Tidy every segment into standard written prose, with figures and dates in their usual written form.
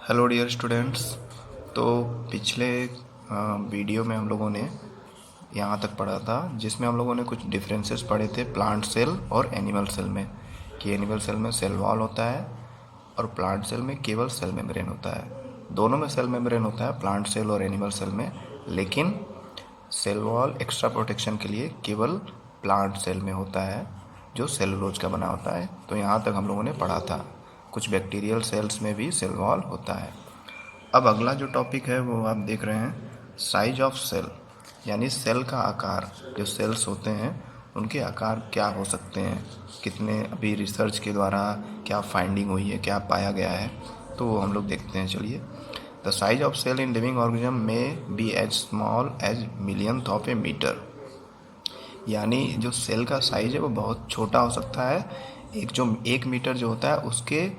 Hello dear students. तो पिछले video में हम लोगों ने यहाँ तक पढ़ा था जिसमें हम लोगों ने कुछ डिफरेंसेस पढ़े थे प्लांट सेल और एनिमल सेल में, कि एनिमल सेल में सेल वॉल होता है और प्लांट सेल में केवल सेल मेम्ब्रेन होता है। दोनों में सेल मेम्ब्रेन होता है, प्लांट सेल और एनिमल सेल में, लेकिन सेल वॉल एक्स्ट्रा प्रोटेक्शन के लिए केवल प्लांट सेल में होता है जो सेलुलोज का बना होता है। तो यहाँ तक हम लोगों ने पढ़ा था। कुछ बैक्टीरियल सेल्स में भी सेल वॉल होता है। अब अगला जो टॉपिक है वो आप देख रहे हैं साइज ऑफ सेल, यानी सेल का आकार। जो सेल्स होते हैं उनके आकार क्या हो सकते हैं, कितने अभी रिसर्च के द्वारा क्या फाइंडिंग हुई है, क्या पाया गया है, तो वो हम लोग देखते हैं। चलिए, the size of cell in living organism में be as small as millionth of a metre, यानी जो सेल का साइज है वो बहुत छोटा हो सकता है। एक मीटर जो होता है उसके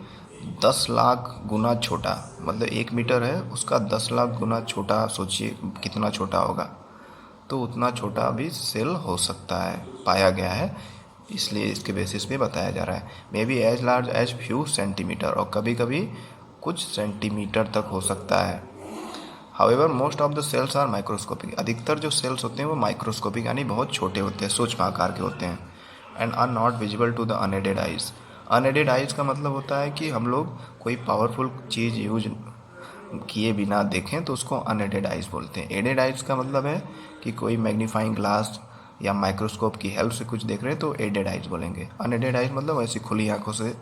10 लाख गुना छोटा, मतलब 1 मीटर है उसका 10 लाख गुना छोटा, सोचिए कितना छोटा होगा। तो उतना छोटा भी सेल हो सकता है, पाया गया है, इसलिए इसके बेसिस पे बताया जा रहा है। May be as large as few centimetre, और कभी कभी कुछ सेंटीमीटर तक हो सकता है। However most of the cells are microscopic, अधिकतर जो सेल्स होते हैं वो माइक्रोस्कोपिक यानी बहुत छोटे होते हैं, सूक्ष्म आकार के होते हैं। And are not visible to the unaided eyes. Unaided eyes का मतलब होता है कि हम लोग कोई पावरफुल चीज़ यूज किए बिना देखें तो उसको अनएडेड आइज बोलते हैं। एडेड आइज का मतलब है कि कोई मैग्नीफाइंग ग्लास या माइक्रोस्कोप की हेल्प से कुछ देख रहे हैं तो एडेड आइज बोलेंगे। अनएडेड आइज मतलब ऐसी खुली आंखों से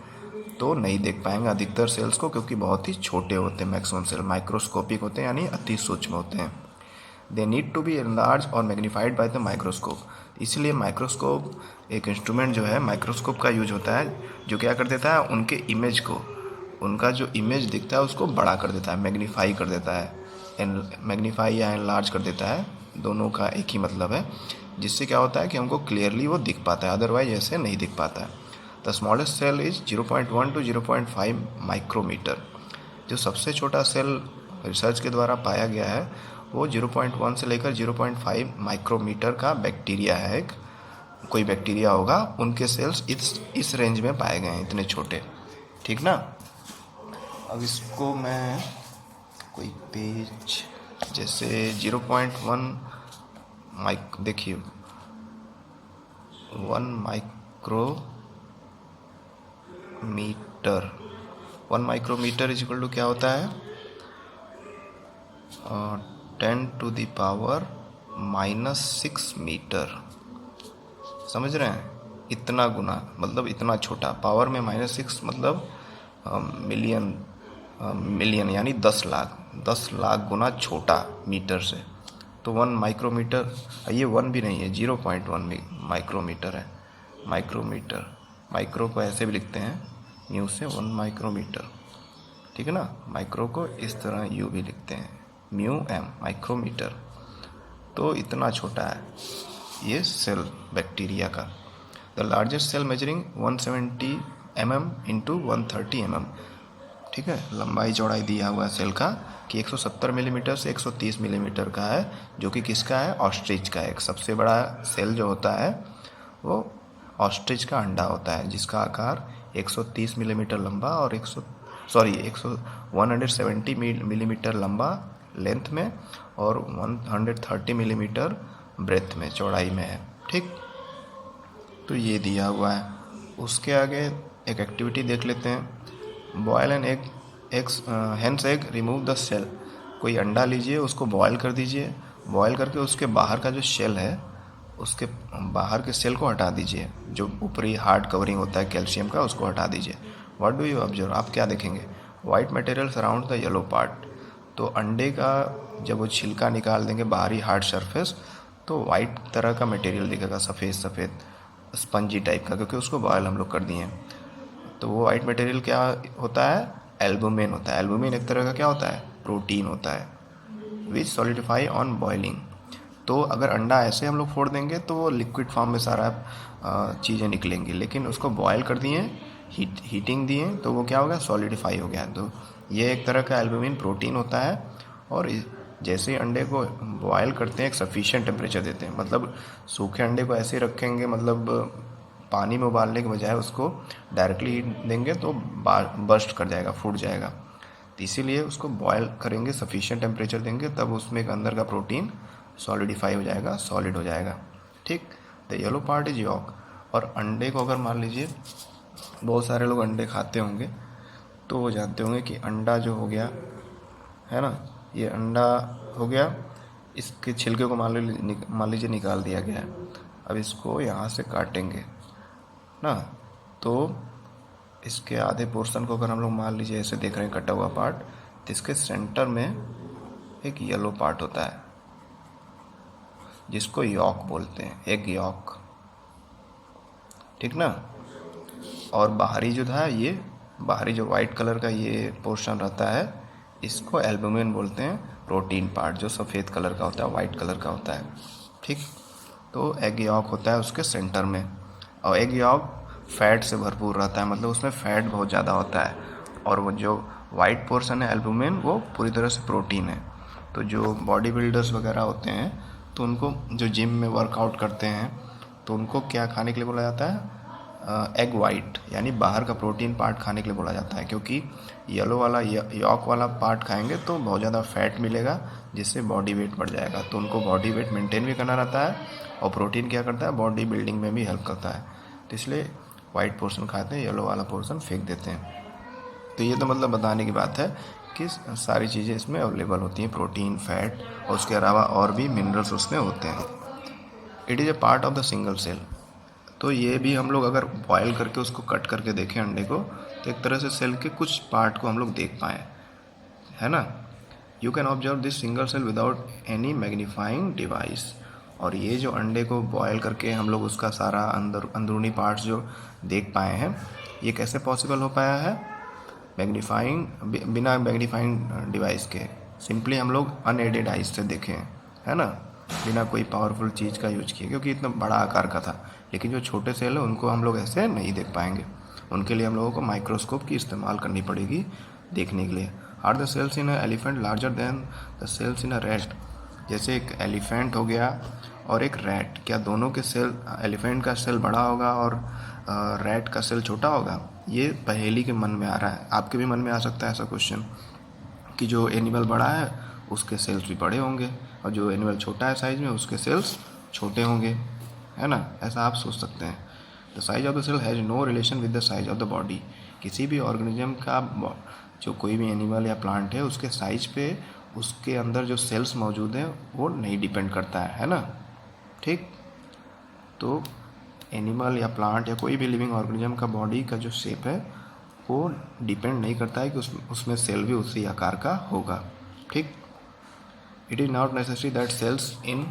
तो नहीं देख पाएंगे अधिकतर सेल्स को, क्योंकि बहुत ही छोटे होते हैं। मैक्सिमम सेल माइक्रोस्कोपिक होते हैं यानी अति सूक्ष्म होते हैं। They need to be enlarge और मैग्नीफाइड बाय द माइक्रोस्कोप। इसलिए माइक्रोस्कोप एक इंस्ट्रूमेंट जो है, माइक्रोस्कोप का यूज होता है जो क्या कर देता है, उनके इमेज को, उनका जो इमेज दिखता है उसको बड़ा कर देता है, मैग्नीफाई कर देता है। मैग्नीफाई या एनलार्ज कर देता है, दोनों का एक ही मतलब है। जिससे क्या होता है कि हमको क्लियरली वो दिख पाता है, अदरवाइज ऐसे नहीं दिख पाता है। The smallest cell is 0.1 to 0.5 micrometre. जो सबसे छोटा सेल रिसर्च के द्वारा पाया गया है वो 0.1 से लेकर 0.5 माइक्रोमीटर का बैक्टीरिया है। कोई बैक्टीरिया होगा, उनके सेल्स इस रेंज में पाए गए हैं, इतने छोटे। ठीक ना। अब इसको मैं कोई पेज जैसे 0.1 देखिए 1 माइक्रोमीटर इज इक्वल टू क्या होता है, 10⁻⁻⁻6 मीटर। समझ रहे हैं, इतना गुना मतलब इतना छोटा। पावर में -6 मतलब मिलियन यानी 10 लाख गुना छोटा मीटर से। तो 1 माइक्रोमीटर, ये 1 भी नहीं है, 0.1 माइक्रोमीटर है। माइक्रो को ऐसे भी लिखते हैं म्यू से, 1 माइक्रोमीटर। ठीक है ना। माइक्रो को इस तरह यू भी लिखते हैं, म्यू एम, माइक्रोमीटर। तो इतना छोटा है ये सेल बैक्टीरिया का। The largest cell measuring 170 mm into 130 mm। ठीक है, लंबाई चौड़ाई दिया हुआ है सेल का कि 170 मिलीमीटर से 130 मिलीमीटर का है, जो कि किसका है, ऑस्ट्रिच का है। एक सबसे बड़ा सेल जो होता है वो ऑस्ट्रिच का अंडा होता है, जिसका आकार 130 मिलीमीटर लंबा और 170 मिलीमीटर लंबा लेंथ में और 130 मिलीमीटर ब्रेथ में, चौड़ाई में है। ठीक, तो ये दिया हुआ है। उसके आगे एक एक्टिविटी देख लेते हैं। Boil an egg, hence egg, remove the cell. कोई अंडा लीजिए, उसको बॉयल कर दीजिए। बॉयल करके उसके बाहर का जो शेल है, उसके बाहर के सेल को हटा दीजिए। जो ऊपरी हार्ड कवरिंग होता है कैल्शियम का, उसको हटा दीजिए। व्हाट डू यू ऑब्जर्व, आप क्या देखेंगे, white material surround the yellow part. तो अंडे का जब वो छिलका निकाल देंगे, बाहरी हार्ड सरफेस, तो वाइट तरह का मटेरियल दिखेगा, सफ़ेद स्पंजी टाइप का, क्योंकि उसको बॉयल हम लोग कर दिए हैं। तो वो वाइट मटेरियल क्या होता है, एल्बुमिन होता है। एल्बुमिन एक तरह का क्या होता है, प्रोटीन होता है, विच सॉलिडिफाई ऑन बॉइलिंग। तो अगर अंडा ऐसे हम लोग फोड़ देंगे तो वो लिक्विड फॉर्म में सारा चीज़ें निकलेंगी, लेकिन उसको बॉयल कर दिए, हीटिंग दिए, तो वो क्या हो गया, सॉलिडिफाई हो गया। तो ये एक तरह का एल्बुमिन प्रोटीन होता है। और जैसे ही अंडे को बॉयल करते हैं, एक सफिशिएंट टेम्परेचर देते हैं, मतलब सूखे अंडे को ऐसे रखेंगे, मतलब पानी में उबालने के बजाय उसको डायरेक्टली हीट देंगे तो बर्स्ट कर जाएगा, फूट जाएगा। तो इसीलिए उसको बॉयल करेंगे, सफिशिएंट टेम्परेचर देंगे, तब उसमें एक अंदर का प्रोटीन सॉलिडिफाई हो जाएगा, सॉलिड हो जाएगा। ठीक। The yellow part is yolk. और अंडे को अगर मान लीजिए, बहुत सारे लोग अंडे खाते होंगे तो वो जानते होंगे कि अंडा जो हो गया है ना, ये अंडा हो गया, इसके छिलके को मान लीजिए निकाल दिया गया है। अब इसको यहाँ से काटेंगे ना, तो इसके आधे पोर्शन को अगर हम लोग मान लीजिए ऐसे देख रहे हैं कटा हुआ पार्ट, तो इसके सेंटर में एक येलो पार्ट होता है जिसको यॉक बोलते हैं, एग यॉक। ठीक ना। और बाहरी जो था, ये बाहरी जो वाइट कलर का ये पोर्शन रहता है, इसको एल्बुमिन बोलते हैं, प्रोटीन पार्ट जो सफ़ेद कलर का होता है, वाइट कलर का होता है। ठीक। तो एग यॉक होता है उसके सेंटर में, और एग यॉक फैट से भरपूर रहता है, मतलब उसमें फैट बहुत ज़्यादा होता है। और वो जो वाइट पोर्शन है एल्बुमिन, वो पूरी तरह से प्रोटीन है। तो जो बॉडी बिल्डर्स वगैरह होते हैं, तो उनको जो जिम में वर्कआउट करते हैं, तो उनको क्या खाने के लिए बोला जाता है, एग वाइट, यानी बाहर का प्रोटीन पार्ट खाने के लिए बोला जाता है। क्योंकि येलो वाला यॉक वाला पार्ट खाएंगे तो बहुत ज़्यादा फैट मिलेगा, जिससे बॉडी वेट बढ़ जाएगा। तो उनको बॉडी वेट मेंटेन भी करना रहता है, और प्रोटीन क्या करता है, बॉडी बिल्डिंग में भी हेल्प करता है। तो इसलिए वाइट पोर्शन खाते हैं, येलो वाला पोर्शन फेंक देते हैं। तो ये तो मतलब बताने की बात है कि सारी चीज़ें इसमें अवेलेबल होती हैं, प्रोटीन, फैट, और उसके अलावा और भी मिनरल्स उसमें होते हैं। It is a part of the single cell. तो ये भी हम लोग अगर बॉयल करके उसको कट करके देखें अंडे को, तो एक तरह से सेल के कुछ पार्ट को हम लोग देख पाएँ, है ना। You can observe this single cell without any magnifying device. और ये जो अंडे को बॉयल करके हम लोग उसका सारा अंदरूनी पार्ट्स जो देख पाए हैं, ये कैसे पॉसिबल हो पाया है, बिना मैग्नीफाइंग डिवाइस के। सिंपली हम लोग अनएडेड आइज से देखें, है ना, बिना कोई पावरफुल चीज़ का यूज किए, क्योंकि इतना बड़ा आकार का था। लेकिन जो छोटे सेल है उनको हम लोग ऐसे नहीं देख पाएंगे, उनके लिए हम लोगों को माइक्रोस्कोप की इस्तेमाल करनी पड़ेगी देखने के लिए। Are the cells in a elephant larger than the cells in a rat. जैसे एक एलिफेंट हो गया और एक रैट, क्या दोनों के सेल, एलिफेंट का सेल बड़ा होगा और रैट का सेल छोटा होगा? ये पहेली के मन में आ रहा है, आपके भी मन में आ सकता है ऐसा क्वेश्चन, कि जो एनिमल बड़ा है उसके सेल्स भी बड़े होंगे, और जो एनिमल छोटा है साइज में उसके सेल्स छोटे होंगे, है ना। ऐसा आप सोच सकते हैं। The size of the cell has no relation with the size of the body. किसी भी ऑर्गेनिज्म का, जो कोई भी एनिमल या प्लांट है, उसके साइज पे उसके अंदर जो सेल्स मौजूद हैं वो नहीं डिपेंड करता है ना। ठीक। तो एनिमल या प्लांट या कोई भी लिविंग ऑर्गेनिज्म का बॉडी का जो शेप है वो डिपेंड नहीं करता है कि उसमें सेल भी उसी आकार का होगा। ठीक। It is not necessary that cells in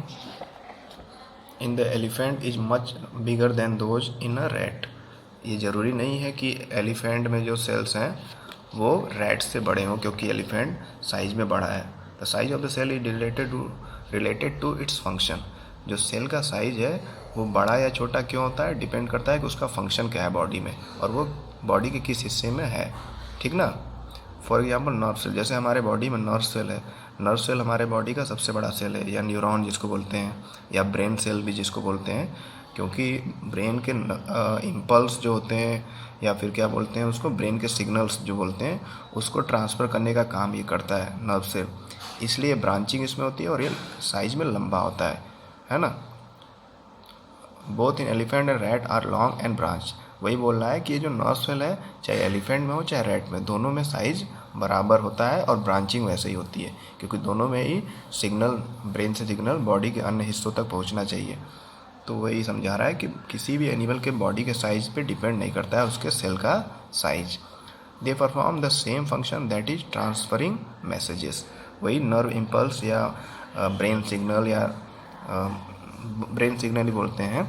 the elephant is much bigger than those in a rat. ये ज़रूरी नहीं है कि एलिफेंट में जो सेल्स हैं वो रैट से बड़े हों, क्योंकि एलिफेंट साइज में बड़ा है। The size of the cell is related to its function. जो सेल का साइज है वो बड़ा या छोटा क्यों होता है, डिपेंड करता है कि उसका फंक्शन क्या है बॉडी में, और वो बॉडी के किस हिस्से में है। ठीक ना। फॉर एग्जाम्पल नर्व सेल, जैसे हमारे बॉडी में नर्व सेल है, नर्व सेल हमारे बॉडी का सबसे बड़ा सेल है, या न्यूरॉन जिसको बोलते हैं, या ब्रेन सेल भी जिसको बोलते हैं, क्योंकि ब्रेन के इम्पल्स जो होते हैं, या फिर क्या बोलते हैं उसको, ब्रेन के सिग्नल्स जो बोलते हैं, उसको ट्रांसफ़र करने का काम ये करता है नर्व सेल। इसलिए ब्रांचिंग इसमें होती है, और ये साइज में लंबा होता है ना। Both in elephant and rat are long and branch. वही बोल रहा है कि ये जो नर्व सेल है, चाहे एलिफेंट में हो चाहे रैट में, दोनों में साइज बराबर होता है, और ब्रांचिंग वैसे ही होती है, क्योंकि दोनों में ही सिग्नल, ब्रेन से सिग्नल बॉडी के अन्य हिस्सों तक पहुंचना चाहिए। तो वही समझा रहा है कि किसी भी एनिमल के बॉडी के साइज पे डिपेंड नहीं करता है उसके सेल का size. They perform the same function, that is transferring messages. वही नर्व इम्पल्स या ब्रेन सिग्नल, या ब्रेन सिग्नल ही बोलते हैं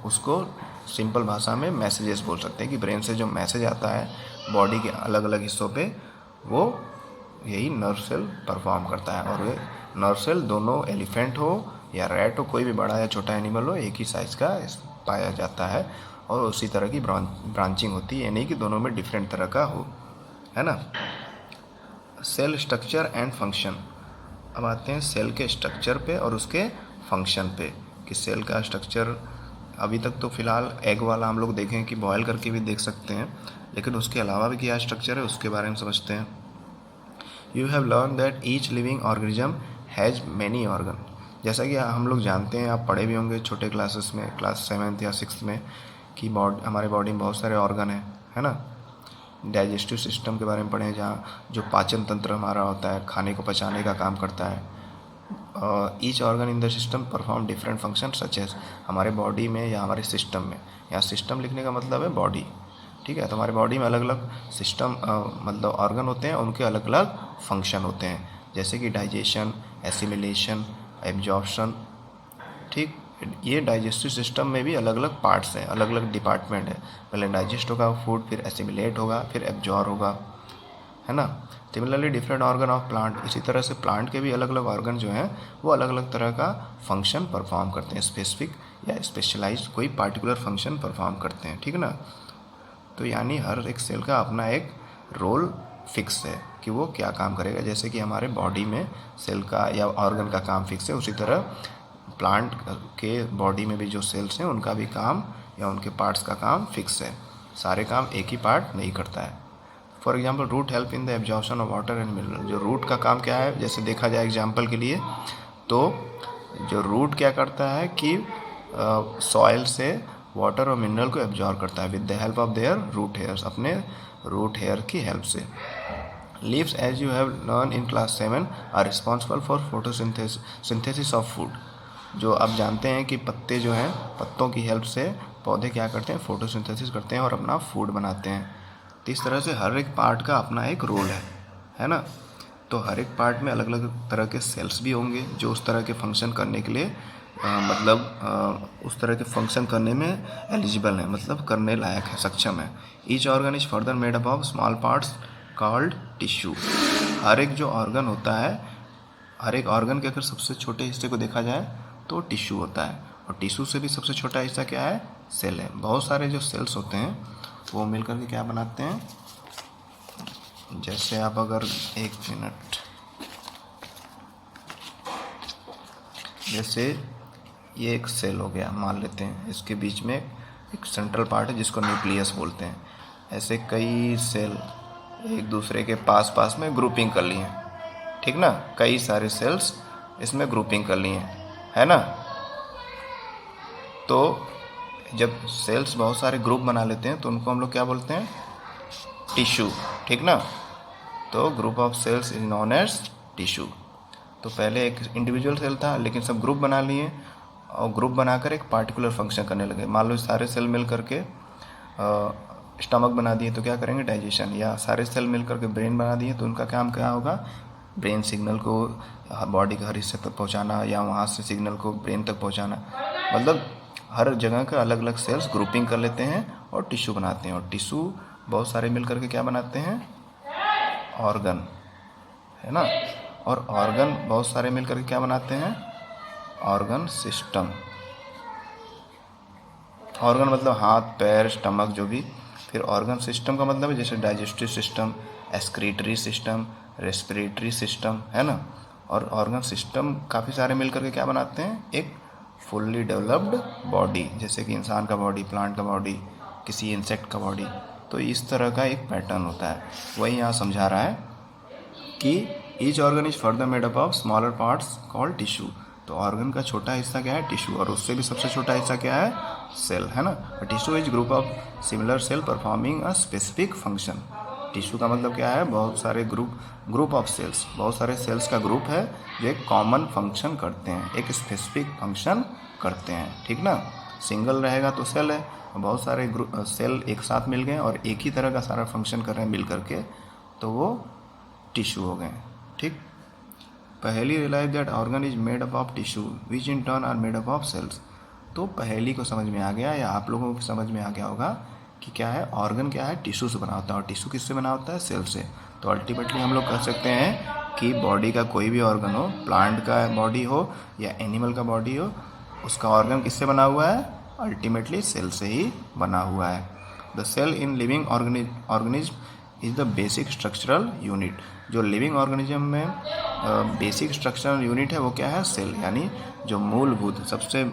उसको, सिंपल भाषा में मैसेजेस बोल सकते हैं, कि ब्रेन से जो मैसेज आता है बॉडी के अलग अलग हिस्सों पे, वो यही नर्व सेल परफॉर्म करता है। और ये नर्व सेल दोनों एलिफेंट हो या रैट हो, कोई भी बड़ा या छोटा एनिमल हो, एक ही साइज़ का पाया जाता है, और उसी तरह की ब्रांचिंग होती है, नहीं कि दोनों में डिफरेंट तरह का हो, है ना। Cell structure and function. अब आते हैं सेल के स्ट्रक्चर पे और उसके फंक्शन पे, कि सेल का स्ट्रक्चर अभी तक तो फ़िलहाल एग वाला हम लोग देखें कि बॉयल करके भी देख सकते हैं, लेकिन उसके अलावा भी क्या स्ट्रक्चर है उसके बारे में समझते हैं। You have learn that each living organism has many organ. जैसा कि हम लोग जानते हैं, आप पढ़े भी होंगे छोटे क्लासेस में, क्लास 7th या 6th में, कि हमारे बॉडी में बहुत सारे ऑर्गन हैं, है ना। डाइजेस्टिव सिस्टम के बारे में पढ़े, जहाँ जो पाचन तंत्र हमारा होता है, खाने को पचाने का काम करता है। Each organ in the system perform different function such as, हमारे बॉडी में या हमारे सिस्टम में, यहाँ सिस्टम लिखने का मतलब है बॉडी, ठीक है। तो हमारे बॉडी में अलग अलग सिस्टम मतलब ऑर्गन होते हैं, उनके अलग अलग फंक्शन होते हैं, जैसे कि डाइजेशन, एसिमिलेशन, एब्जॉर्प्शन, ठीक। ये डाइजेस्टिव सिस्टम में भी अलग अलग पार्ट्स हैं, अलग अलग डिपार्टमेंट है। पहले डाइजेस्ट होगा फूड, फिर एसिमिलेट होगा, फिर एब्जॉर्ब होगा, है ना। Similarly different organ of plant, इसी तरह से प्लांट के भी अलग अलग ऑर्गन जो हैं वो अलग अलग तरह का फंक्शन परफॉर्म करते हैं, स्पेसिफिक या स्पेशलाइज्ड कोई पार्टिकुलर फंक्शन परफॉर्म करते हैं, ठीक ना। तो यानी हर एक सेल का अपना एक रोल फिक्स है कि वो क्या काम करेगा। जैसे कि हमारे बॉडी में सेल का या ऑर्गन का काम फिक्स है, उसी तरह प्लांट के बॉडी में भी जो सेल्स हैं उनका भी काम या उनके पार्ट्स का काम फिक्स है। सारे काम एक ही पार्ट नहीं करता है। For example root help in the absorption of water and mineral. जो रूट का काम क्या है, जैसे देखा जाए एग्जाम्पल के लिए, तो जो रूट क्या करता है कि सॉइल से वाटर और मिनरल को एब्जॉर्ब करता है with the help of their root hairs, अपने रूट हेयर की हेल्प से। Leaves, as you have learn in class 7, are responsible for photosynthesis of food. जो आप जानते हैं कि पत्ते जो हैं, पत्तों की हेल्प से पौधे क्या करते हैं, फोटोसिंथेसिस करते हैं और अपना फूड बनाते हैं। तो इस तरह से हर एक पार्ट का अपना एक रोल है ना। तो हर एक पार्ट में अलग अलग तरह के सेल्स भी होंगे जो उस तरह के फंक्शन करने के लिए उस तरह के फंक्शन करने में एलिजिबल है, मतलब करने लायक है, सक्षम है। Each organ is further made up of small parts called tissue. हर एक जो ऑर्गन होता है, हर एक ऑर्गन के अगर सबसे छोटे हिस्से को देखा जाए तो टिश्यू होता है, और टिश्यू से भी सबसे छोटा हिस्सा क्या है, सेल है। बहुत सारे जो सेल्स होते हैं वो मिलकर के क्या बनाते हैं, जैसे आप अगर एक मिनट, जैसे ये एक सेल हो गया मान लेते हैं, इसके बीच में एक सेंट्रल पार्ट है जिसको न्यूक्लियस बोलते हैं। ऐसे कई सेल एक दूसरे के पास पास में ग्रुपिंग कर लिए हैं, ठीक ना। कई सारे सेल्स इसमें ग्रुपिंग कर लिए है ना। तो जब सेल्स बहुत सारे ग्रुप बना लेते हैं तो उनको हम लोग क्या बोलते हैं, टिश्यू, ठीक ना। तो group of cells is known as tissue. तो पहले एक इंडिविजुअल सेल था, लेकिन सब ग्रुप बना लिए और ग्रुप बनाकर एक पार्टिकुलर फंक्शन करने लगे। मान लो सारे सेल मिल करके स्टमक बना दिए तो क्या करेंगे, डाइजेशन। या सारे सेल मिल करके ब्रेन बना दिए तो उनका काम क्या होगा, ब्रेन सिग्नल को बॉडी के हर हिस्से तक पहुंचाना या वहाँ से सिग्नल को ब्रेन तक पहुंचाना। मतलब हर जगह का अलग अलग सेल्स ग्रुपिंग कर लेते हैं और टिश्यू बनाते हैं। और टिश्यू बहुत सारे मिल करके क्या बनाते हैं, ऑर्गन, है ना। और ऑर्गन बहुत सारे मिल करके क्या बनाते हैं, ऑर्गन सिस्टम। ऑर्गन मतलब हाथ पैर स्टमक जो भी। फिर ऑर्गन सिस्टम का मतलब है जैसे digestive system, excretory system, respiratory system, है ना। और ऑर्गन सिस्टम काफ़ी सारे मिल करके क्या बनाते हैं, एक फुल्ली डेवलप्ड बॉडी, जैसे कि इंसान का बॉडी, प्लांट का बॉडी, किसी इंसेक्ट का बॉडी। तो इस तरह का एक पैटर्न होता है। वही यहाँ समझा रहा है कि each organ is further made up of smaller parts called tissue. तो ऑर्गन का छोटा हिस्सा क्या है, टिश्यू, और उससे भी सबसे छोटा हिस्सा क्या है, सेल, है ना। Tissue is group of similar cell performing a specific function. Tissue का मतलब क्या है, बहुत सारे ग्रुप ऑफ सेल्स, बहुत सारे सेल्स का ग्रुप है जो एक कॉमन फंक्शन करते हैं, एक स्पेसिफिक फंक्शन करते हैं, ठीक ना। सिंगल रहेगा तो सेल है, बहुत सारे सेल एक साथ मिल गए और एक ही तरह का सारा फंक्शन कर रहे हैं मिल करके, तो वो टिश्यू हो गए, ठीक। पहली realise that organ is made up of tissue which in turn are made up of cells. तो पहली को समझ में आ गया, या आप लोगों को समझ में आ गया होगा कि क्या है, ऑर्गन क्या है, टिश्यू से बना होता है। और टिश्यू किससे बना होता है, सेल से। तो अल्टीमेटली हम लोग कह सकते हैं कि बॉडी का कोई भी ऑर्गन हो, प्लांट का बॉडी हो या एनिमल का बॉडी हो, उसका ऑर्गन किससे बना हुआ है, अल्टीमेटली सेल से ही बना हुआ है। The cell in living organism is the basic structural unit. जो लिविंग ऑर्गेनिज्म में बेसिक स्ट्रक्चरल यूनिट है वो क्या है? सेल। यानी जो मूलभूत सबसे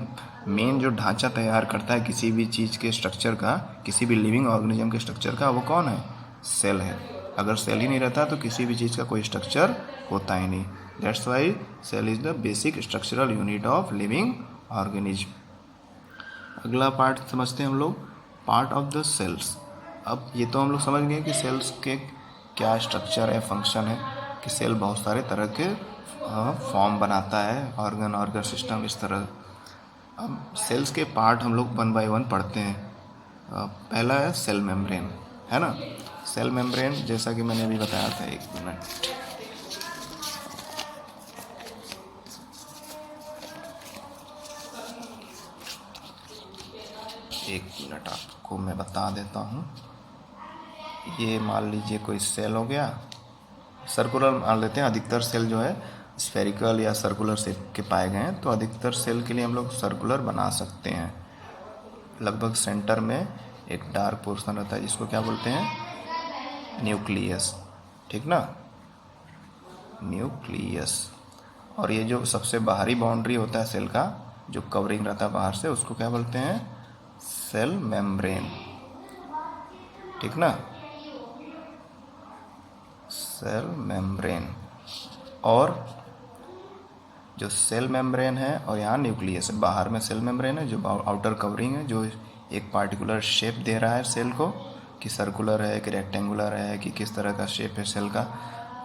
मेन जो ढांचा तैयार करता है किसी भी चीज़ के स्ट्रक्चर का, किसी भी लिविंग ऑर्गेनिज्म के स्ट्रक्चर का, वो कौन है? सेल है। अगर सेल ही नहीं रहता तो किसी भी चीज़ का कोई स्ट्रक्चर होता ही नहीं। That's why cell is the basic structural unit of living organism. अगला पार्ट समझते हैं हम लोग, पार्ट ऑफ द सेल्स। अब ये तो हम लोग समझ गए कि सेल्स के क्या स्ट्रक्चर है, फंक्शन है, कि सेल बहुत सारे तरह के फॉर्म बनाता है, ऑर्गन सिस्टम इस तरह। अब सेल्स के पार्ट हम लोग 1 बाय 1 पढ़ते हैं। पहला है सेल मेम्ब्रेन, है ना। सेल मेम्ब्रेन जैसा कि मैंने अभी बताया था, एक मिनट आपको मैं बता देता हूँ। ये मान लीजिए कोई सेल हो गया, सर्कुलर मान लेते हैं। अधिकतर सेल जो है स्फेरिकल या सर्कुलर शेप के पाए गए हैं, तो अधिकतर सेल के लिए हम लोग सर्कुलर बना सकते हैं। लगभग सेंटर में एक डार्क पोर्शन रहता है जिसको क्या बोलते हैं? न्यूक्लियस, ठीक ना, न्यूक्लियस। और ये जो सबसे बाहरी बाउंड्री होता है सेल का, जो कवरिंग रहता है बाहर से, उसको क्या बोलते हैं? सेल मेम्ब्रेन, ठीक ना, सेल मेम्ब्रेन। और जो सेल मेम्ब्रेन है और यहाँ न्यूक्लियस है, बाहर में सेल मेम्ब्रेन है जो आउटर कवरिंग है, जो एक पार्टिकुलर शेप दे रहा है सेल को, कि सर्कुलर है कि रेक्टेंगुलर है कि किस तरह का शेप है सेल का।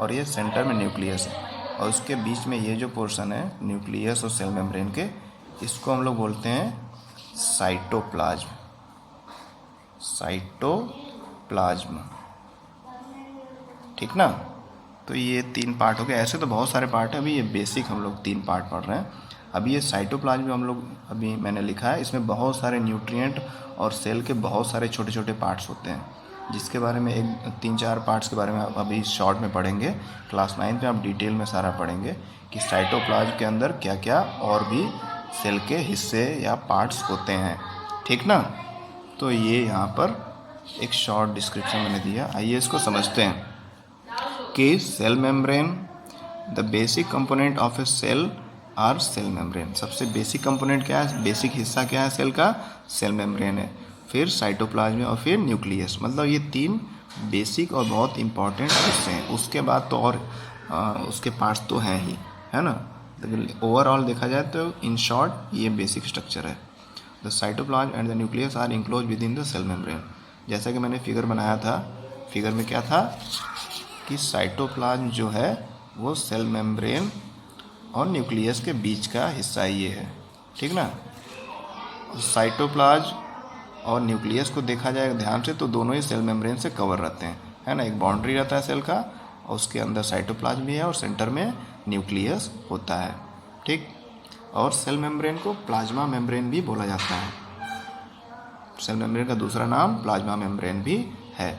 और ये सेंटर में न्यूक्लियस है, और उसके बीच में ये जो पोर्शन है न्यूक्लियस और सेल मेम्ब्रेन के, इसको हम लोग बोलते हैं साइटोप्लाज्म। साइटोप्लाज्म, ठीक ना। तो ये 3 पार्ट हो गए। ऐसे तो बहुत सारे पार्ट हैं, अभी ये बेसिक हम लोग 3 पार्ट पढ़ रहे हैं। अभी ये साइटोप्लाज्म हम लोग अभी मैंने लिखा है, इसमें बहुत सारे न्यूट्रिएंट और सेल के बहुत सारे छोटे छोटे पार्ट्स होते हैं, जिसके बारे में 3-4 पार्ट्स के बारे में अभी शॉर्ट में पढ़ेंगे। क्लास 9 में आप डिटेल में सारा पढ़ेंगे कि साइटोप्लाज्म के अंदर क्या क्या और भी सेल के हिस्से या पार्ट्स होते हैं, ठीक ना। तो ये यहाँ पर एक शॉर्ट डिस्क्रिप्शन मैंने दिया, आइए इसको समझते हैं कि cell membrane, the basic component of a cell are cell membrane. सबसे बेसिक कंपोनेंट क्या है, बेसिक हिस्सा क्या है सेल का? सेल मेम्ब्रेन है। फिर साइटोप्लाज्म और फिर न्यूक्लियस, मतलब ये 3 बेसिक और बहुत इंपॉर्टेंट हिस्से हैं। उसके बाद तो और उसके पार्ट्स तो हैं ही, है ना। लेकिन ओवरऑल देखा जाए तो इन शॉर्ट ये बेसिक स्ट्रक्चर है। The cytoplasm and the nucleus are enclose within the cell membrane. जैसा कि मैंने फिगर बनाया था, फिगर में क्या था कि साइटोप्लाज्म जो है वो सेल मेम्ब्रेन और न्यूक्लियस के बीच का हिस्सा ये है, ठीक ना। साइटोप्लाज्म और न्यूक्लियस को देखा जाए ध्यान से तो दोनों ही सेल मेम्ब्रेन से कवर रहते हैं, है ना। एक बाउंड्री रहता है सेल का, और उसके अंदर साइटोप्लाज्म भी है और सेंटर में न्यूक्लियस होता है, ठीक। और सेल मेम्ब्रेन को प्लाज्मा मेम्ब्रेन भी बोला जाता है। सेल मेम्ब्रेन का दूसरा नाम प्लाज्मा मेम्ब्रेन भी है।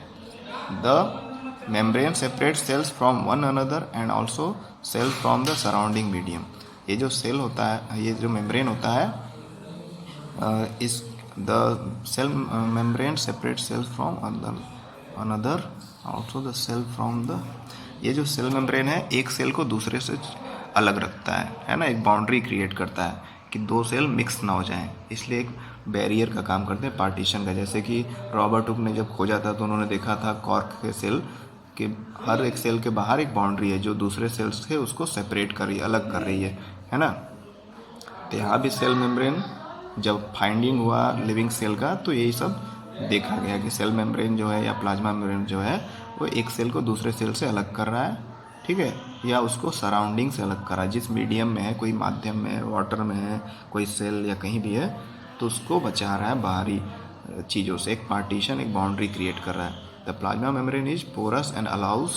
The membrane separate cells from one another and also cell from the surrounding medium. ये जो सेल होता है, ये जो मेम्ब्रेन होता है, इस the cell membrane separate cells from another also the cell from the. ये जो सेल मेम्ब्रेन है एक सेल को दूसरे से अलग रखता है ना, एक बाउंड्री क्रिएट करता है कि 2 सेल मिक्स ना हो जाएं, इसलिए एक बैरियर का काम करते हैं, पार्टीशन का। जैसे कि रॉबर्ट हुक ने जब खोजा था तो उन्होंने देखा था कॉर्क के सेल कि हर एक सेल के बाहर एक बाउंड्री है जो दूसरे सेल्स से उसको सेपरेट कर रही है, अलग कर रही है ना। तो यहाँ भी सेल मेम्ब्रेन जब फाइंडिंग हुआ लिविंग सेल का तो यही सब देखा गया कि सेल मेम्ब्रेन जो है या प्लाज्मा मेम्ब्रेन जो है वो एक सेल को दूसरे सेल से अलग कर रहा है, ठीक है, या उसको सराउंडिंग से अलग कर रहा है। जिस मीडियम में है, कोई माध्यम में है, वाटर में है, कोई सेल या कहीं भी है, तो उसको बचा रहा है बाहरी चीज़ों से, एक पार्टीशन, एक बाउंड्री क्रिएट कर रहा है। The plasma membrane is porous and allows.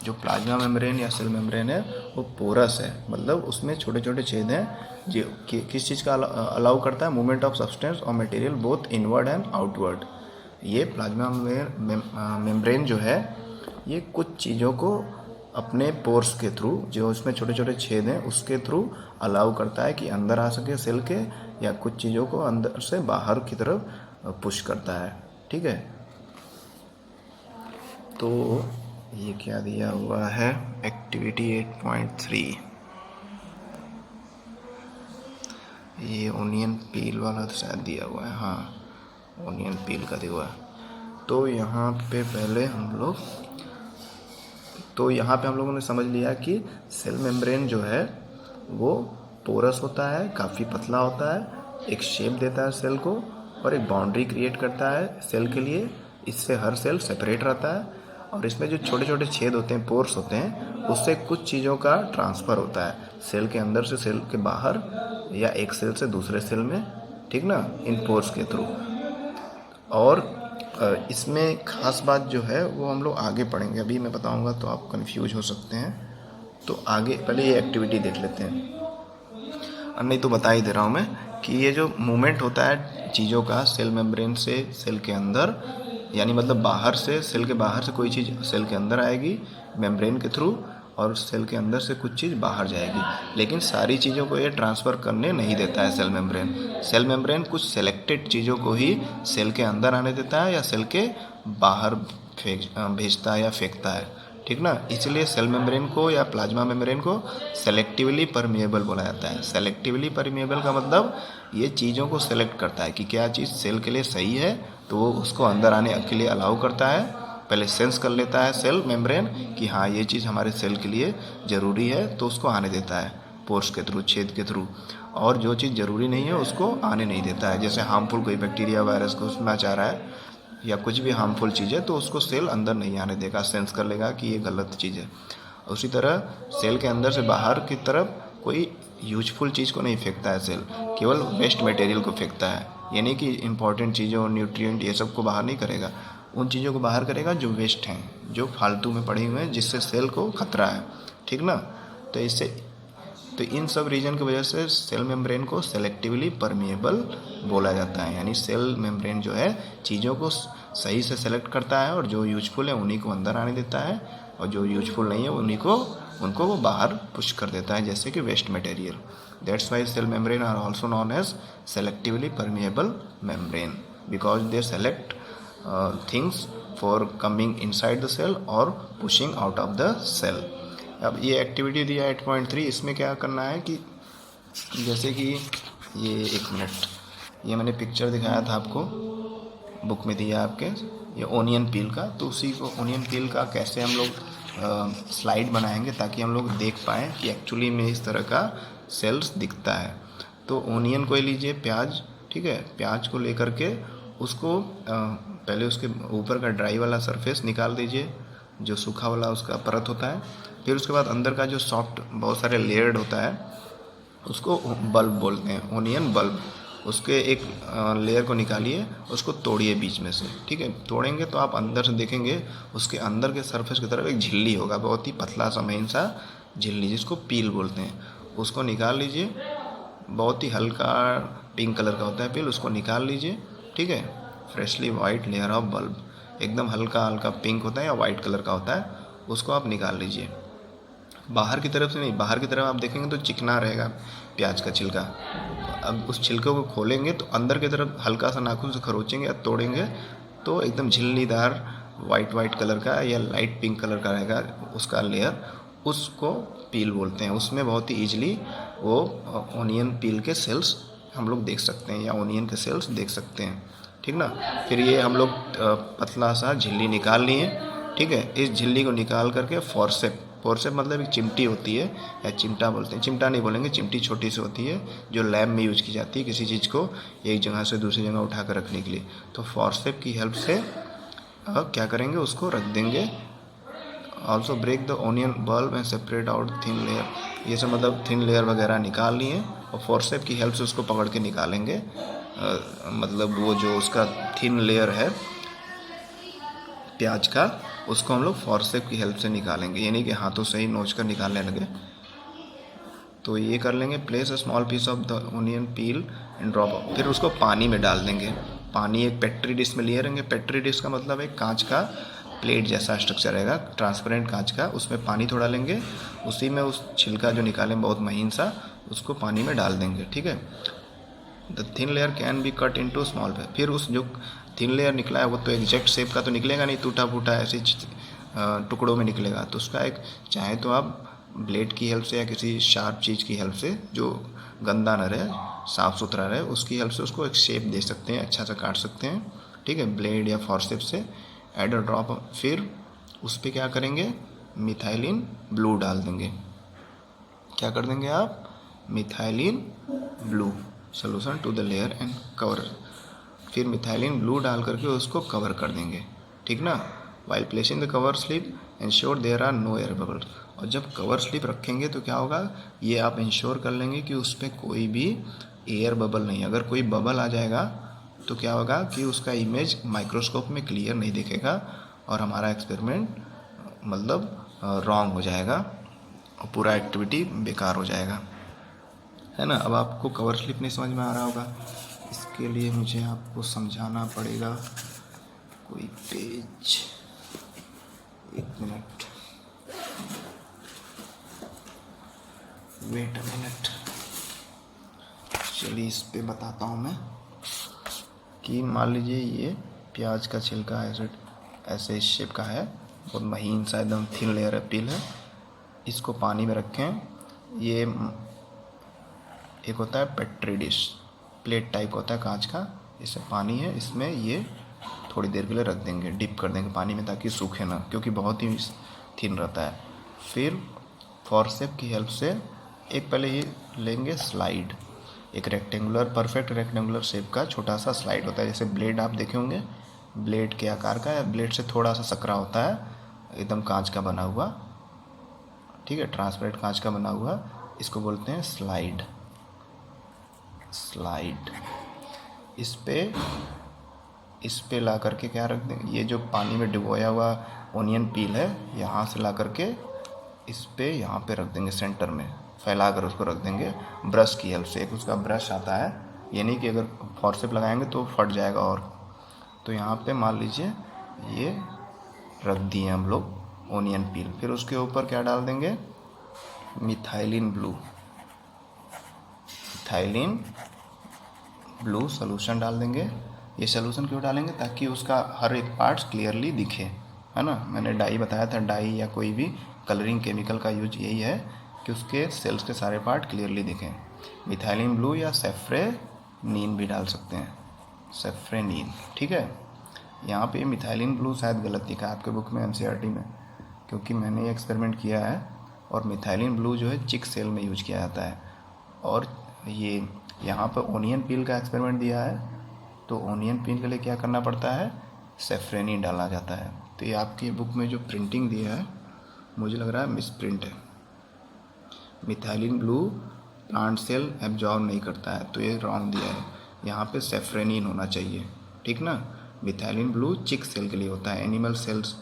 जो प्लाज्मा मेम्ब्रेन या सेल मेम्ब्रेन है वो पोरस है, मतलब उसमें छोटे छोटे छेद हैं जो किस चीज़ का अलाउ करता है? मूवमेंट ऑफ सब्सटेंस और material both inward and outward. ये प्लाज्मा मेम्ब्रेन जो है ये कुछ चीज़ों को अपने पोर्स के थ्रू, जो इसमें छोटे छोटे छेद हैं उसके थ्रू अलाउ करता है कि अंदर आ सके सेल के, या कुछ चीज़ों को अंदर से बाहर की तरफ पुश करता है, ठीक है। तो ये क्या दिया हुआ है, एक्टिविटी 8.3, ये ओनियन पील वाला तो शायद दिया हुआ है, हाँ ओनियन पील का दिया हुआ है। तो यहाँ पे पहले हम लोगों ने समझ लिया कि सेल मेम्ब्रेन जो है वो पोरस होता है, काफ़ी पतला होता है, एक शेप देता है सेल को और एक बाउंड्री क्रिएट करता है सेल के लिए। इससे हर सेल सेपरेट रहता है और इसमें जो छोटे छोटे छेद होते हैं, पोर्स होते हैं, उससे कुछ चीज़ों का ट्रांसफ़र होता है सेल के अंदर से सेल के बाहर या एक सेल से दूसरे सेल में, ठीक ना, इन पोर्स के थ्रू। और इसमें ख़ास बात जो है वो हम लोग आगे पढ़ेंगे, अभी मैं बताऊंगा तो आप कंफ्यूज हो सकते हैं। तो आगे पहले ये एक्टिविटी देख लेते हैं, और नहीं तो बता ही दे रहा हूँ मैं कि ये जो मूवमेंट होता है चीज़ों का सेल मेम्ब्रेन से सेल के अंदर, यानी मतलब बाहर से, सेल के बाहर से कोई चीज़ सेल के अंदर आएगी मेम्ब्रेन के थ्रू और सेल के अंदर से कुछ चीज़ बाहर जाएगी, लेकिन सारी चीज़ों को ये ट्रांसफ़र करने नहीं देता है सेल मेम्ब्रेन। सेल मेम्ब्रेन कुछ सेलेक्टेड चीज़ों को ही सेल के अंदर आने देता है या सेल के बाहर भेजता है या फेंकता है, ठीक ना। इसलिए सेल मेम्ब्रेन को या प्लाज्मा मेम्ब्रेन को सेलेक्टिवली परमिएबल बोला जाता है। सेलेक्टिवली परमिएबल का मतलब ये चीज़ों को सेलेक्ट करता है कि क्या चीज़ सेल के लिए सही है, तो वो उसको अंदर आने के लिए अलाउ करता है। पहले सेंस कर लेता है सेल मेम्ब्रेन कि हाँ ये चीज़ हमारे सेल के लिए ज़रूरी है, तो उसको आने देता है पोर्स के थ्रू, छेद के थ्रू, और जो चीज़ ज़रूरी नहीं है उसको आने नहीं देता है। जैसे हार्मफुल कोई बैक्टीरिया वायरस घुसना चाह रहा है या कुछ भी हार्मफुल चीज़ है तो उसको सेल अंदर नहीं आने देगा, सेंस कर लेगा कि ये गलत चीज़ है। उसी तरह सेल के अंदर से बाहर की तरफ कोई यूजफुल चीज़ को नहीं फेंकता है सेल, केवल वेस्ट मटेरियल को फेंकता है। यानी कि इंपॉर्टेंट चीज़ों, न्यूट्रिएंट, ये सब को बाहर नहीं करेगा, उन चीज़ों को बाहर करेगा जो वेस्ट हैं, जो फालतू में पड़े हुए हैं, जिससे सेल को खतरा है, ठीक ना। तो इन सब रीजन की वजह से सेल मेम्ब्रेन को सेलेक्टिवली परमिएबल बोला जाता है। यानी सेल मेम्ब्रेन जो है चीज़ों को सही से सेलेक्ट करता है और जो यूजफुल है उन्हीं को अंदर आने देता है और जो यूजफुल नहीं है उनको वो बाहर पुश कर देता है, जैसे कि waste material. That's why cell membrane are also known as selectively permeable membrane, because they select things for coming inside the cell और pushing out of the cell. अब ये एक्टिविटी दिया 8.3, इसमें क्या करना है कि जैसे कि ये, एक मिनट, ये मैंने पिक्चर दिखाया था आपको, बुक में दिया आपके, ये ओनियन पील का। तो उसी को ओनियन पील का कैसे हम लोग स्लाइड बनाएंगे ताकि हम लोग देख पाएँ कि एक्चुअली में इस तरह का सेल्स दिखता है। तो ओनियन को लीजिए, प्याज, ठीक है, प्याज को लेकर के उसको पहले उसके ऊपर का ड्राई वाला सरफेस निकाल दीजिए, जो सूखा वाला उसका परत होता है। फिर उसके बाद अंदर का जो सॉफ्ट बहुत सारे लेयर्ड होता है उसको बल्ब बोलते हैं, ओनियन बल्ब। उसके एक लेयर को निकालिए, उसको तोड़िए बीच में से, ठीक है। तोड़ेंगे तो आप अंदर से देखेंगे उसके अंदर के सरफेस की तरफ एक झिल्ली होगा, बहुत ही पतला सा महीन सा झिल्ली, जिसको पील बोलते हैं। उसको निकाल लीजिए, बहुत ही हल्का पिंक कलर का होता है पील, उसको निकाल लीजिए, ठीक है। Freshly white layer of bulb, एकदम हल्का हल्का पिंक होता है या वाइट कलर का होता है, उसको आप निकाल लीजिए। बाहर की तरफ से नहीं, बाहर की तरफ आप देखेंगे तो चिकना रहेगा प्याज का छिलका। अब उस छिलके को खोलेंगे तो अंदर की तरफ हल्का सा नाखून से खरोचेंगे या तोड़ेंगे तो एकदम झिल्लीदार वाइट कलर का या लाइट पिंक कलर का रहेगा उसका लेयर, उसको पील बोलते हैं। उसमें बहुत ही ईजिली वो ओनियन पील के सेल्स हम लोग देख सकते हैं या ओनियन के सेल्स देख सकते हैं, ठीक ना। फिर ये हम लोग पतला सा झिल्ली निकाल लिए, ठीक है। इस झिल्ली को निकाल करके फोर्सेप मतलब एक चिमटी होती है या चिमटा बोलते हैं, चिमटा नहीं बोलेंगे, चिमटी छोटी सी होती है जो लैब में यूज की जाती है किसी चीज़ को एक जगह से दूसरी जगह उठा कर रखने के लिए। तो फोर्सेप की हेल्प से क्या करेंगे, उसको रख देंगे। Also break the onion bulb and separate out thin layer, ये सब मतलब थिन लेयर वगैरह निकाल लिए और फोर्सेप की हेल्प से उसको पकड़ के निकालेंगे। मतलब वो जो उसका थिन लेयर है प्याज का, उसको हम लोग फोर्सेप की हेल्प से निकालेंगे, यानी कि हाथों से ही नोच कर निकालने लगे। तो ये कर लेंगे, place a small piece of the onion peel and drop. फिर उसको पानी में डाल देंगे। पानी एक पेट्री डिश में लिए रहेंगे। पेट्री डिश का मतलब एक कांच का प्लेट जैसा स्ट्रक्चर रहेगा, ट्रांसपेरेंट कांच का। उसमें पानी थोड़ा लेंगे, उसी में उस छिलका जो निकालें बहुत महीन सा, उसको पानी में डाल देंगे, ठीक है। The thin layer can be cut into small. फिर उस जो थिन लेयर निकला है वो तो एग्जैक्ट शेप का तो निकलेगा नहीं, टूटा फूटा ऐसे टुकड़ों में निकलेगा। तो उसका एक, चाहे तो आप ब्लेड की हेल्प से या किसी शार्प चीज़ की हेल्प से जो गंदा न रहे, साफ़ सुथरा रहे, उसकी हेल्प से उसको एक शेप दे सकते हैं, अच्छा सा काट सकते हैं, ठीक है, ब्लेड या फॉरसेप से। ऐड अ ड्रॉप, फिर उस पर क्या करेंगे, मिथाइलिन ब्लू डाल देंगे। क्या कर देंगे आप, methylene blue solution to the layer and cover. फिर मिथाइलिन ब्लू डाल करके उसको कवर कर देंगे, ठीक ना। While placing the cover slip ensure there are no air bubbles. और जब कवर स्लिप रखेंगे तो क्या होगा, ये आप इंश्योर कर लेंगे कि उस पर कोई भी एयर बबल नहीं। अगर कोई बबल आ जाएगा तो क्या होगा कि उसका इमेज माइक्रोस्कोप में क्लियर नहीं दिखेगा और हमारा एक्सपेरिमेंट मतलब रॉन्ग हो जाएगा और पूरा एक्टिविटी बेकार हो जाएगा, है ना। अब आपको कवर स्लिप नहीं समझ में आ रहा होगा, इसके लिए मुझे आपको समझाना पड़ेगा। कोई पेज, एक मिनट, वेट अ मिनट। चलिए इस पे बताता हूँ मैं कि मान लीजिए ये प्याज का छिलका ऐसे इस शेप का है, बहुत महीन सा एकदम थिन लेयर है, पील है। इसको पानी में रखें। ये एक होता है पेट्री डिश, प्लेट टाइप होता है कांच का, इससे पानी है, इसमें ये थोड़ी देर के लिए रख देंगे, डिप कर देंगे पानी में ताकि सूखे ना, क्योंकि बहुत ही थिन रहता है। फिर फॉरसेप की हेल्प से एक पहले ये लेंगे स्लाइड, एक रेक्टेंगुलर, परफेक्ट रेक्टेंगुलर शेप का छोटा सा स्लाइड होता है, जैसे ब्लेड आप देखे होंगे, ब्लेड के आकार का, ब्लेड से थोड़ा सा सकरा होता है, एकदम कांच का बना हुआ, ठीक है, ट्रांसपेरेंट कांच का बना हुआ, इसको बोलते हैं स्लाइड। स्लाइड इस पे ला करके क्या रख दें, ये जो पानी में डुबोया हुआ ओनियन पील है, यहाँ से ला करके इस पे यहाँ पे रख देंगे, सेंटर में फैला कर उसको रख देंगे ब्रश की हेल्प से। एक उसका ब्रश आता है, ये नहीं कि अगर फॉरसेप लगाएंगे तो फट जाएगा। और तो यहाँ पे मान लीजिए ये रख दिए हम लोग ओनियन पील, फिर उसके ऊपर क्या डाल देंगे, मिथाइलिन ब्लू सोल्यूशन डाल देंगे। ये सोल्यूशन क्यों डालेंगे, ताकि उसका हर एक पार्ट्स क्लियरली दिखे, है ना। मैंने डाई बताया था, डाई या कोई भी कलरिंग केमिकल का यूज यही है कि उसके सेल्स के सारे पार्ट क्लियरली दिखें। मिथाइलिन ब्लू या सेफ्रेनीन भी डाल सकते हैं, सेफ्रेनीन, ठीक है। यहाँ पे मिथाइलिन ब्लू शायद गलत दिखा है आपके बुक में, एनसीईआरटी में, क्योंकि मैंने ये एक्सपेरिमेंट किया है और मिथाइलिन ब्लू जो है चिक सेल में यूज किया जाता है। और ये यहाँ पर ओनियन पील का एक्सपेरिमेंट दिया है, तो ओनियन पील के लिए क्या करना पड़ता है, सेफ्रेनिन डाला जाता है। तो ये आपकी बुक में जो प्रिंटिंग दिया है मुझे लग रहा है मिस प्रिंट है। Methylene blue plant cell absorb नहीं करता है, तो ये रॉन्ग दिया है, यहाँ पे सेफ्रेनिन होना चाहिए, ठीक ना। मिथाइलिन ब्लू चिक सेल के लिए होता है, एनिमल सेल्स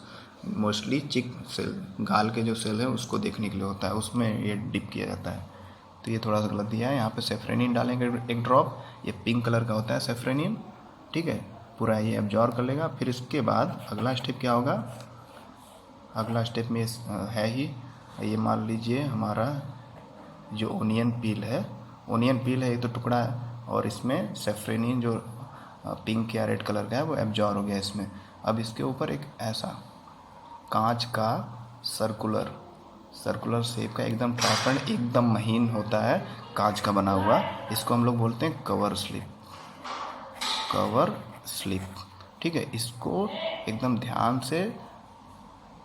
मोस्टली चिक सेल, गाल के जो सेल है उसको देखने के लिए होता है, उसमें ये डिप किया जाता है। तो ये थोड़ा सा गलत दिया है, यहाँ पे सेफ्रेनिन डालेंगे एक ड्रॉप, ये पिंक कलर का होता है सेफ्रेनिन, ठीक है, पूरा ये एब्जॉर्ब कर लेगा। फिर इसके बाद अगला स्टेप क्या होगा, अगला स्टेप में है ही ये, मान लीजिए हमारा जो ओनियन पील है ये तो टुकड़ा है, और इसमें सेफ्रेनिन जो पिंक या रेड कलर का है वो एब्जॉर्ब हो गया इसमें। अब इसके ऊपर एक ऐसा कांच का सर्कुलर शेप का एकदम ट्रांसपेरेंट, एकदम महीन होता है, कांच का बना हुआ, इसको हम लोग बोलते हैं कवर स्लिप, ठीक है। इसको एकदम ध्यान से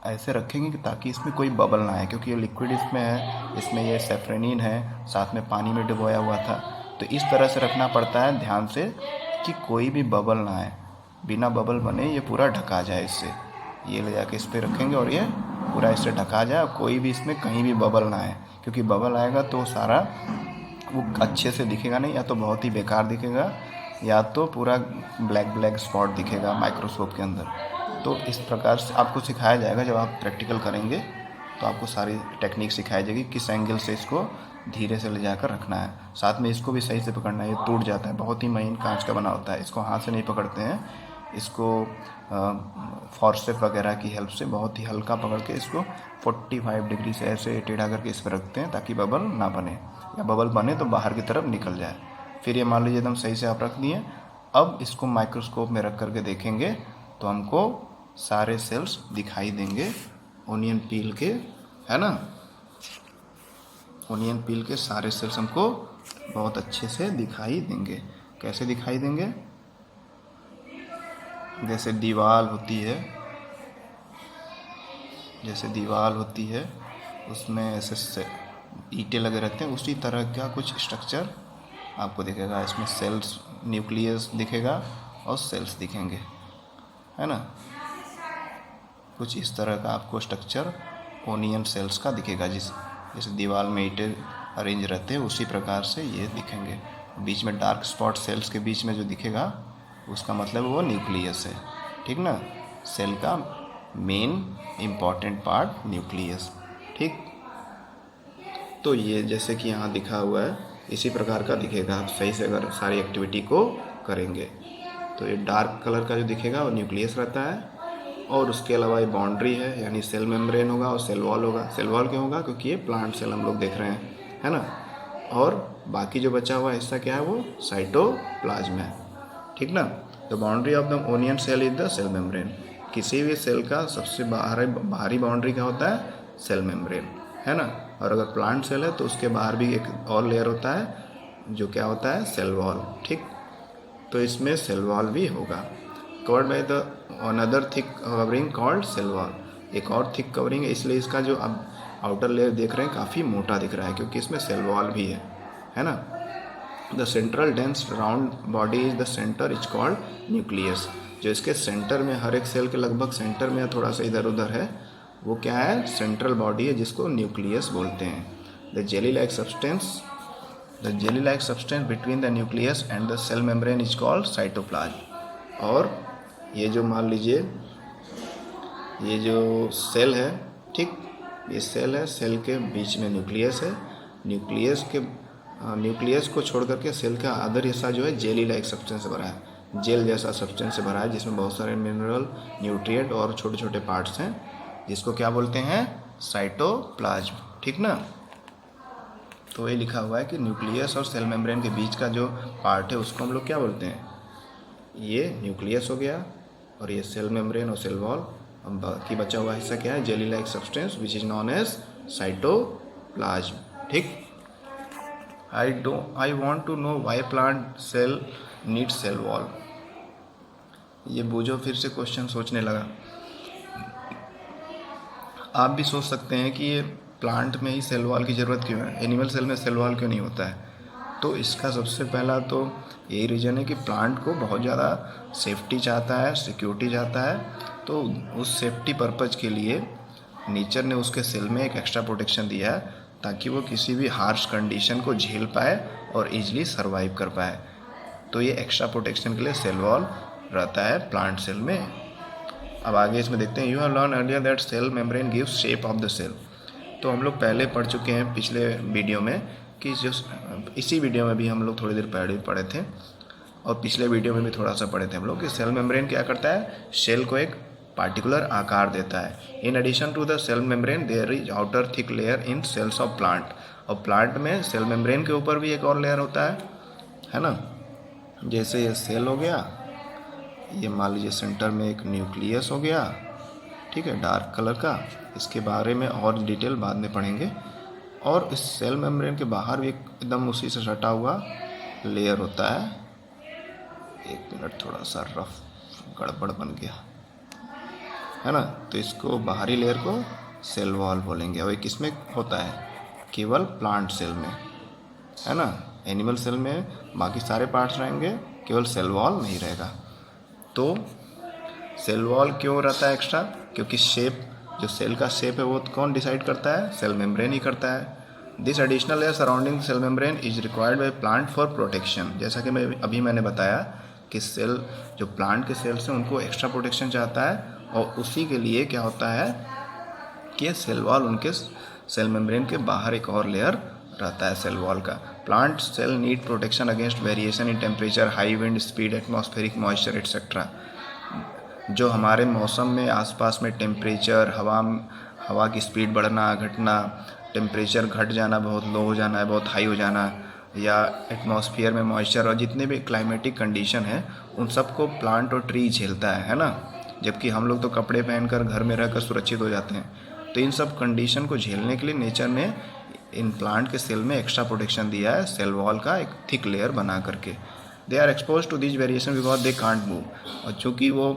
ऐसे रखेंगे कि ताकि इसमें कोई बबल ना आए, क्योंकि ये लिक्विड इसमें है, इसमें ये सेफ्रेनिन है, साथ में पानी में डुबोया हुआ था, तो इस तरह से रखना पड़ता है ध्यान से कि कोई भी बबल ना आए, बिना बबल बने ये पूरा ढका जाए इससे। ये ले जाके इस पर रखेंगे और ये पूरा इससे ढका जाए, कोई भी इसमें कहीं भी बबल ना आए, क्योंकि बबल आएगा तो सारा वो अच्छे से दिखेगा नहीं, या तो बहुत ही बेकार दिखेगा, या तो पूरा ब्लैक स्पॉट दिखेगा माइक्रोस्कोप के अंदर। तो इस प्रकार से आपको सिखाया जाएगा, जब आप प्रैक्टिकल करेंगे तो आपको सारी टेक्निक सिखाई जाएगी, किस एंगल से इसको धीरे से ले जाकर रखना है, साथ में इसको भी सही से पकड़ना है। ये टूट जाता है, बहुत ही महीन कांच का बना होता है, इसको हाथ से नहीं पकड़ते हैं, इसको फॉरसेप वगैरह की हेल्प से बहुत ही हल्का पकड़ के इसको 45 डिग्री से ऐसे टेढ़ा करके इस पर रखते हैं, ताकि बबल ना बने, या बबल बने तो बाहर की तरफ निकल जाए। फिर ये मान लीजिए एकदम सही से आप रख दिए। अब इसको माइक्रोस्कोप में रख करके देखेंगे तो हमको सारे सेल्स दिखाई देंगे ओनियन पील के, है ना, ओनियन पील के सारे सेल्स हमको बहुत अच्छे से दिखाई देंगे। कैसे दिखाई देंगे? जैसे दीवार होती है, उसमें ऐसे ईंटें लगे रहते हैं, उसी तरह का कुछ स्ट्रक्चर आपको दिखेगा। इसमें सेल्स, न्यूक्लियस दिखेगा और सेल्स दिखेंगे, है ना। कुछ इस तरह का आपको स्ट्रक्चर ओनियन सेल्स का दिखेगा, जैसे दीवार में ईंटें अरेंज रहते हैं उसी प्रकार से ये दिखेंगे। बीच में डार्क स्पॉट सेल्स के बीच में जो दिखेगा उसका मतलब वो न्यूक्लियस है, ठीक ना। सेल का मेन इम्पॉर्टेंट पार्ट न्यूक्लियस, ठीक। तो ये जैसे कि यहाँ दिखा हुआ है इसी प्रकार का दिखेगा, आप सही से अगर सारी एक्टिविटी को करेंगे। तो ये डार्क कलर का जो दिखेगा वो न्यूक्लियस रहता है, और उसके अलावा ये बाउंड्री है, यानी सेल मेम्ब्रेन होगा और सेल वॉल होगा। सेल वॉल क्यों होगा? क्योंकि ये प्लांट सेल हम लोग देख रहे हैं, है ना। और बाकी जो बचा हुआ हिस्सा क्या है? वो साइटोप्लाज्म है, ठीक ना। The boundary of the onion cell is the cell membrane. किसी भी सेल का सबसे बाहरी बाउंड्री क्या होता है? सेल मेम्ब्रेन, है ना। और अगर प्लांट सेल है तो उसके बाहर भी एक और लेयर होता है जो क्या होता है? सेल वॉल, ठीक। तो इसमें सेल वॉल भी होगा। Covered by the another thick covering called cell wall. एक और थिक कवरिंग है, इसलिए इसका जो अब आउटर लेयर देख रहे हैं काफ़ी मोटा दिख रहा है, क्योंकि इसमें सेल वॉल भी है ना। The central dense round body is the centre is called nucleus. जो इसके सेंटर में, हर एक सेल के लगभग सेंटर में थोड़ा सा इधर उधर है, वो क्या है? सेंट्रल बॉडी है, जिसको न्यूक्लियस बोलते हैं। The jelly like substance between the nucleus and the cell membrane is called cytoplasm. और ये जो मान लीजिए ये जो सेल है, ठीक, ये सेल है, सेल के बीच में न्यूक्लियस है। न्यूक्लियस को छोड़ करके सेल का अदर हिस्सा जो है जेली लाइक सब्सटेंस से भरा है, जेल जैसा सब्सटेंस से भरा है, जिसमें बहुत सारे मिनरल, न्यूट्रिएंट और छोटे छोटे पार्ट्स हैं, जिसको क्या बोलते हैं? साइटोप्लाज्म, ठीक ना। तो ये लिखा हुआ है कि न्यूक्लियस और सेल मेम्ब्रेन के बीच का जो पार्ट है उसको हम लोग क्या बोलते हैं? ये न्यूक्लियस हो गया, और ये सेल मेम्ब्रेन और सेल वॉल। अब बाकी बचा हुआ हिस्सा क्या है? Jelly like substance which is known as cytoplasm, ठीक। I want to know why plant cell need cell wall. ये बूझो फिर से क्वेश्चन सोचने लगा। आप भी सोच सकते हैं कि ये प्लांट में ही सेल वॉल की ज़रूरत क्यों है, एनिमल सेल में सेल वॉल क्यों नहीं होता है? तो इसका सबसे पहला तो यही रीज़न है कि प्लांट को बहुत ज़्यादा सेफ्टी चाहता है, सिक्योरिटी चाहता है। तो उस सेफ्टी पर्पज़ के लिए नेचर ने उसके सेल में एक एक्स्ट्रा प्रोटेक्शन दिया है, ताकि वो किसी भी हार्श कंडीशन को झेल पाए और ईजिली सर्वाइव कर पाए। तो ये एक्स्ट्रा प्रोटेक्शन के लिए सेल वॉल रहता है प्लांट सेल में। अब आगे इसमें देखते हैं। You have learn earlier that cell membrane gives shape of the cell. तो हम लोग पहले पढ़ चुके हैं पिछले वीडियो में कि जो इसी वीडियो में भी हम लोग थोड़ी देर पहले पढ़े थे, और पिछले वीडियो में भी थोड़ा सा पढ़े थे हम लोग कि सेल मेम्ब्रेन क्या करता है? सेल को एक पार्टिकुलर आकार देता है। In addition to the cell membrane there is outer thick layer in cells of plant. और प्लांट में सेल मेम्ब्रेन के ऊपर भी एक और लेयर होता है ना। जैसे ये सेल हो गया, ये मान लीजिए सेंटर में एक न्यूक्लियस हो गया, ठीक है, डार्क कलर का। इसके बारे में और डिटेल बाद में पढ़ेंगे। और इस सेल मेम्ब्रेन के बाहर भी एकदम उसी से सटा हुआ लेयर होता है। एक मिनट, थोड़ा सा रफ गड़बड़ बन गया, है ना। तो इसको बाहरी लेयर को सेल वॉल बोलेंगे। और ये किस में होता है? केवल प्लांट सेल में, है ना। एनिमल सेल में बाकी सारे पार्ट्स रहेंगे, केवल सेल वॉल नहीं रहेगा। तो सेल वॉल क्यों रहता है एक्स्ट्रा? क्योंकि शेप, जो सेल का शेप है वो कौन डिसाइड करता है? सेल मेम्ब्रेन ही करता है। This additional layer surrounding cell membrane is required by plant for protection. जैसा कि मैंने बताया कि सेल, जो प्लांट के सेल्स हैं उनको एक्स्ट्रा प्रोटेक्शन चाहता है, और उसी के लिए क्या होता है कि सेल वॉल, उनके सेल मेम्ब्रेन के बाहर एक और लेयर रहता है सेल वॉल का। Plant cell need protection against variation in temperature, high wind speed, atmospheric moisture etcetera. जो हमारे मौसम में आसपास में टेम्परेचर, हवा की स्पीड बढ़ना घटना, टेम्परेचर घट जाना, बहुत लो हो जाना है, बहुत हाई हो जाना, या एटमॉस्फेयर में मॉइस्चर, और जितने भी क्लाइमेटिक कंडीशन है उन सबको प्लांट और ट्री झेलता है ना। जबकि हम लोग तो कपड़े पहनकर घर में रहकर सुरक्षित हो जाते हैं, तो इन सब कंडीशन को झेलने के लिए नेचर ने इन प्लांट के सेल में एक्स्ट्रा प्रोटेक्शन दिया है, सेल वॉल का एक थिक लेयर बना करके। They are expose to this variation because they can't move, और चूँकि वो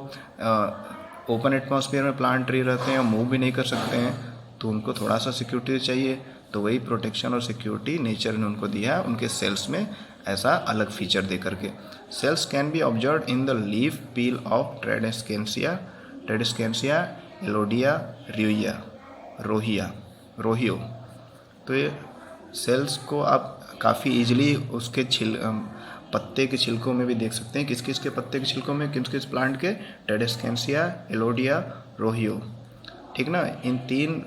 ओपन एटमॉस्फेयर में प्लांट ट्री रहते हैं और मूव भी नहीं कर सकते हैं, तो उनको थोड़ा सा सिक्योरिटी चाहिए। तो वही प्रोटेक्शन और सिक्योरिटी नेचर ने उनको दिया है उनके सेल्स में, ऐसा अलग फीचर दे करके। Cells can be observe in the leaf peel of Tradescantia, Elodea, Rhoeo. तो ये सेल्स को आप काफ़ी ईजिली उसके पत्ते के छिलकों में भी देख सकते हैं। किस किस के पत्ते के छिलकों में, किस किस प्लांट के, ट्रेडेस्केंसिया, एलोडिया, रोहियो, ठीक ना। इन 3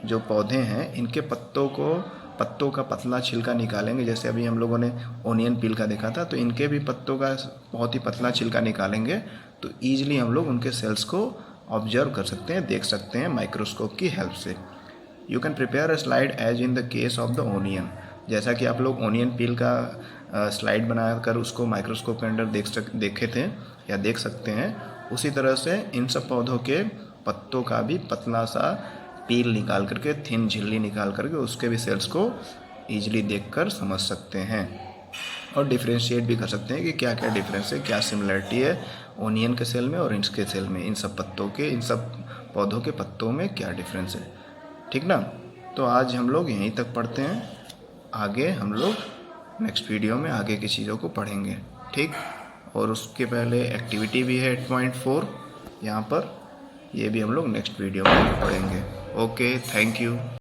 जो पौधे हैं इनके पत्तों का पतला छिलका निकालेंगे, जैसे अभी हम लोगों ने ओनियन पील का देखा था, तो इनके भी पत्तों का बहुत ही पतला छिलका निकालेंगे तो ईजिली हम लोग उनके सेल्स को ऑब्जर्व कर सकते हैं, देख सकते हैं माइक्रोस्कोप की हेल्प से। You can prepare a slide as in the case of the onion, जैसा कि आप लोग ओनियन पील का स्लाइड बनाकर उसको माइक्रोस्कोप के अंदर देखे थे या देख सकते हैं, उसी तरह से इन सब पौधों के पत्तों का भी पतला सा पील निकाल करके, थिन झिल्ली निकाल करके उसके भी सेल्स को ईजिली देखकर समझ सकते हैं और डिफ्रेंशिएट भी कर सकते हैं कि क्या क्या डिफरेंस है, क्या सिमिलरिटी है ओनियन के सेल में और इसके सेल में, इन सब पौधों के पत्तों में क्या डिफरेंस है, ठीक ना। तो आज हम लोग यहीं तक पढ़ते हैं, आगे हम लोग नेक्स्ट वीडियो में आगे की चीज़ों को पढ़ेंगे, ठीक। और उसके पहले एक्टिविटी भी है 8.4 यहाँ पर, ये भी हम लोग नेक्स्ट वीडियो में पढ़ेंगे। Okay, thank you.